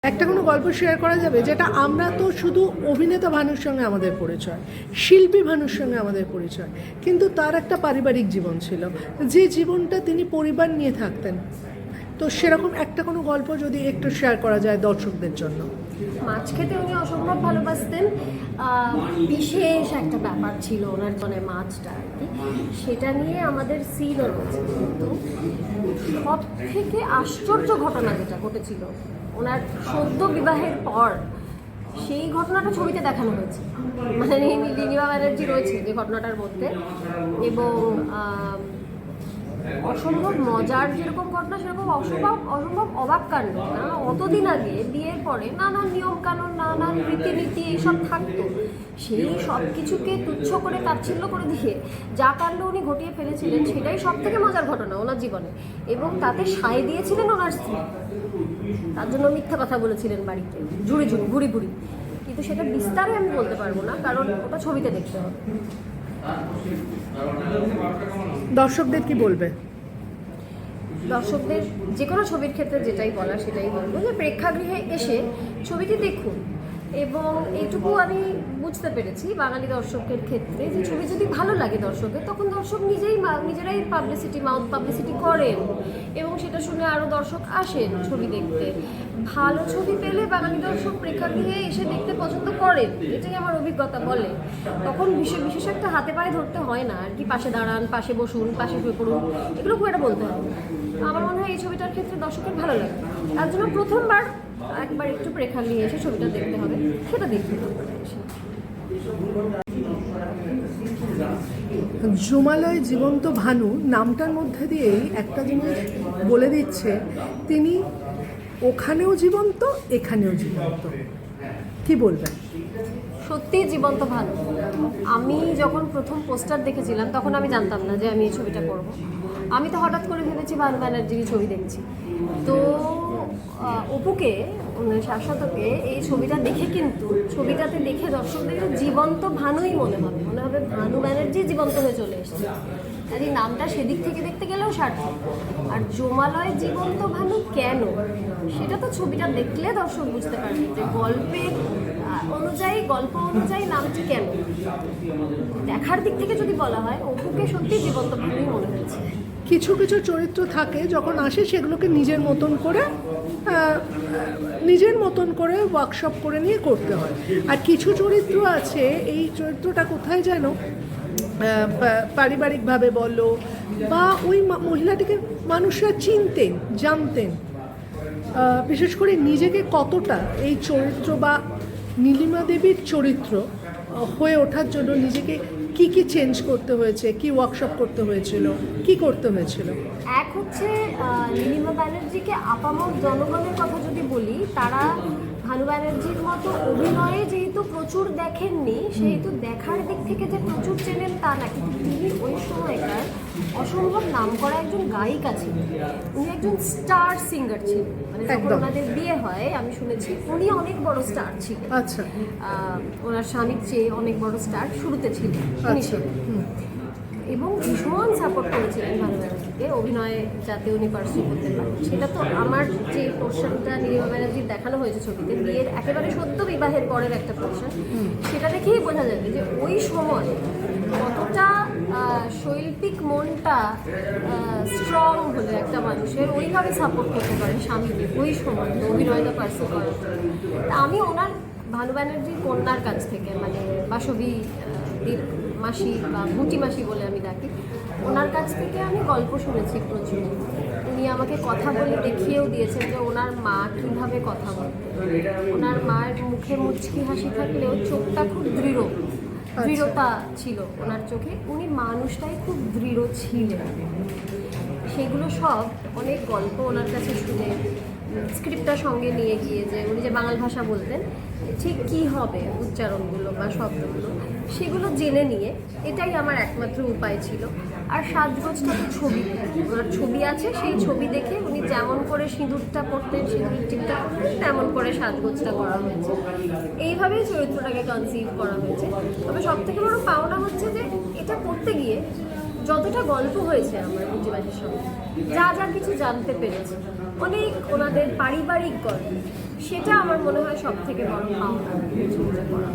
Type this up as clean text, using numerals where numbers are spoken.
একটা কোনো গল্প শেয়ার করা যাবে যেটা আমরা তো শুধু অভিনেতা ভানুর সঙ্গে আমাদের পরিচয়, শিল্পী ভানুর সঙ্গে আমাদের পরিচয়, কিন্তু তার একটা পারিবারিক জীবন ছিল, যে জীবনটা তিনি পরিবার নিয়ে থাকতেন। তো সেরকম একটা কোনো গল্প যদি একটু শেয়ার করা যায় দর্শকদের জন্য। মাছ খেতে উনি অসম্ভব ভালোবাসতেন। বিশেষ একটা ব্যাপার ছিল ওনার মানে মাছটা আর কি, সেটা নিয়ে আমাদের সিনও রয়েছে। কিন্তু সব থেকে আশ্চর্য ঘটনা যেটা ঘটেছিল ওনার সদ্য বিবাহের পর, সেই ঘটনাটা ছবিতে দেখানো হয়েছে। মানে নীলিমা ব্যানার্জি রয়েছে যে ঘটনাটার মধ্যে, এবং অসম্ভব মজার যেরকম ঘটনা সেরকম অসম্ভব অবাক কাণ্ড। কারণ অতদিন আগে বিয়ের পরে নানান নিয়মকানুন, নানান রীতিনীতি এইসব থাকতো, সেই সব কিছুকে তুচ্ছ করে তাচ্ছিল্য করে দিয়ে যা কাণ্ড উনি ঘটিয়ে ফেলেছিলেন সেটাই সব থেকে মজার ঘটনা ওনার জীবনে। এবং তাতে সায় দিয়েছিলেন ওনার স্ত্রী, তার জন্য মিথ্যা কথা বলেছিলেন বাড়িতে ঘুরি ঘুরি। কিন্তু সেটা বিস্তারে আমি বলতে পারবো না, কারণ ওটা ছবিতে দেখতে হবে। দর্শকদের কি বলবে? দর্শকদের যে কোনো ছবির ক্ষেত্রে যেটাই বলা সেটাই বলবো যে প্রেক্ষাগৃহে এসে ছবিটি দেখুন। এবং এইটুকু আমি বুঝতে পেরেছি বাঙালি দর্শকের ক্ষেত্রে, যে ছবি যদি ভালো লাগে দর্শকের, তখন দর্শক নিজেরাই মাউথ পাবলিসিটি করেন, এবং সেটা শুনে আরও দর্শক আসেন ছবি দেখতে। ভালো ছবি পেলে বাঙালি দর্শক প্রেক্ষাগৃহে এসে দেখতে পছন্দ করেন, এটাই আমার অভিজ্ঞতা বলে। তখন বিশেষ একটা হাতে পায়ে ধরতে হয় না আর কি, পাশে দাঁড়ান, পাশে বসুন, পাশে শুয়ে পড়ুন, এগুলো খুব একটা বলতে হবে। আমার মনে হয় এই ছবিটার ক্ষেত্রে দর্শকের ভালো লাগে, তার জন্য প্রথমবার একবার একটু প্রেক্ষাগৃহে এসে ছবিটা দেখতে হবে, সেটা দেখতে হবে। জমালয় জীবন্ত ভানু নামটার মধ্যে দিয়েই একটা জিনিস বলে দিচ্ছে, তিনি ওখানেও জীবন্ত, এখানেও জীবন্ত। কি বলবেন? সত্যিই জীবন্ত ভালো। আমি যখন প্রথম পোস্টার দেখেছিলাম তখন আমি জানতাম না যে আমি এই ছবিটা করব। আমি তো হঠাৎ করে ভেবেছি ভানু ব্যানার্জির ছবি দেখছি। তো অপুকে, শাশ্বতকে এই ছবিটা দেখে, কিন্তু ছবিটাতে দেখে দর্শকদের জীবন্ত ভানুই মনে হবে ভানু ব্যানার্জি জীবন্ত হয়ে চলে এসেছে। আর এই নামটা সেদিক থেকে দেখতে গেলেও সার্থক। আর জমালয় জীবন্ত ভানু কেন, সেটা তো ছবিটা দেখলে দর্শক বুঝতে পারবে যে গল্প অনুযায়ী নামটি কেন। দেখার দিক থেকে যদি বলা হয়, অপুকে সত্যি জীবন্ত ভানুই মনে হয়েছে। কিছু কিছু চরিত্র থাকে যখন আসে সেগুলোকে নিজের মতন করে ওয়ার্কশপ করে নিয়ে করতে হয়। আর কিছু চরিত্র আছে, এই চরিত্রটা কোথায় যেন পারিবারিকভাবে বলো বা ওই মহিলাটিকে মানুষরা চিনতেন, জানতেন। বিশেষ করে নিজেকে কতটা এই চরিত্র বা নীলিমা দেবীর চরিত্র হয়ে ওঠার জন্য নিজেকে কি চেঞ্জ করতে হয়েছে, কি ওয়ার্কশপ করতে হয়েছিল, কি করতে হয়েছিল। এক হচ্ছে নীলিমা ব্যানার্জিকে আপামর জনগণের কথা যদি বলি, তারা ভানু ব্যানার্জির মতো অভিনয়ে যেহেতু প্রচুর দেখেননি, সেহেতু দেখার দিক থেকে যে প্রচুর চেনেন তা না। কিন্তু তিনি ওই সময়কার অসম্ভব নাম করা একজন গায়িকা ছিলেন, উনি একজন স্টার সিঙ্গার ছিলেন। মানে যখন ওনাদের বিয়ে হয় আমি শুনেছি উনি অনেক বড় স্টার ছিলেন। আচ্ছা, ওনার স্বামীর চেয়ে অনেক বড় স্টার শুরুতে ছিলেন উনি ছিলেন, এবং ভীষণ সাপোর্ট করেছিলেন ভানু ব্যানার্জিকে অভিনয়ে যাতে উনি পার্সু করতে পারেন। সেটা তো আমার যে পোর্শনটা নীলিমা ব্যানার্জির দেখানো হয়েছে ছবিতে, বিয়ের একেবারে সদ্য বিবাহের পরের একটা পোর্শন, সেটা দেখেই বোঝা যাবে যে ওই সময় কতটা শৈল্পিক মনটা স্ট্রং হলে একটা মানুষের ওইভাবে সাপোর্ট করতে পারে স্বামীকে ওই সময় অভিনয়টা পার্সু করার জন্য। আমি ওনার ভানু ব্যানার্জির কন্যার কাছ থেকে, মানে বাসবী মাসি বা ঘুঁটি মাসি বলে আমি ডাকি, ওনার কাছ থেকে আমি গল্প শুনেছি প্রচুর। উনি আমাকে কথা বলে দেখিয়েও দিয়েছেন যে ওনার মা কীভাবে কথা বলতেন। ওনার মায়ের মুখে মুচকি হাসি থাকলেও চোখটা খুব দৃঢ়তা ছিল ওনার চোখে, উনি মানুষটাই খুব দৃঢ় ছিলেন। সেগুলো সব অনেক গল্প ওনার কাছে শুনে, স্ক্রিপ্টটা সঙ্গে নিয়ে গিয়ে যে উনি যে বাংলা ভাষা বলতেন, ঠিক কী হবে উচ্চারণগুলো বা শব্দগুলো, সেগুলো জেনে নিয়ে, এটাই আমার একমাত্র উপায় ছিল। আর সাজগোজটা তো ছবি, ওনার ছবি আছে, সেই ছবি দেখে উনি যেমন করে সিঁদুরটা পরতেন, সিঁদুরের টিপটা করতেন, তেমন করে সাজগোজটা করা হয়েছে। এইভাবেই চরিত্রটাকে কনসিভ করা হয়েছে। তবে সবথেকে বড় পাওনা হচ্ছে যে এটা করতে গিয়ে যতটা গল্প হয়েছে আমার পুঁজিবাসীর সঙ্গে, যা কিছু জানতে পেরেছি, অনেক ওনাদের পারিবারিক গল্প, সেটা আমার মনে হয় সব থেকে বড় পাওনা ছবিটা করা।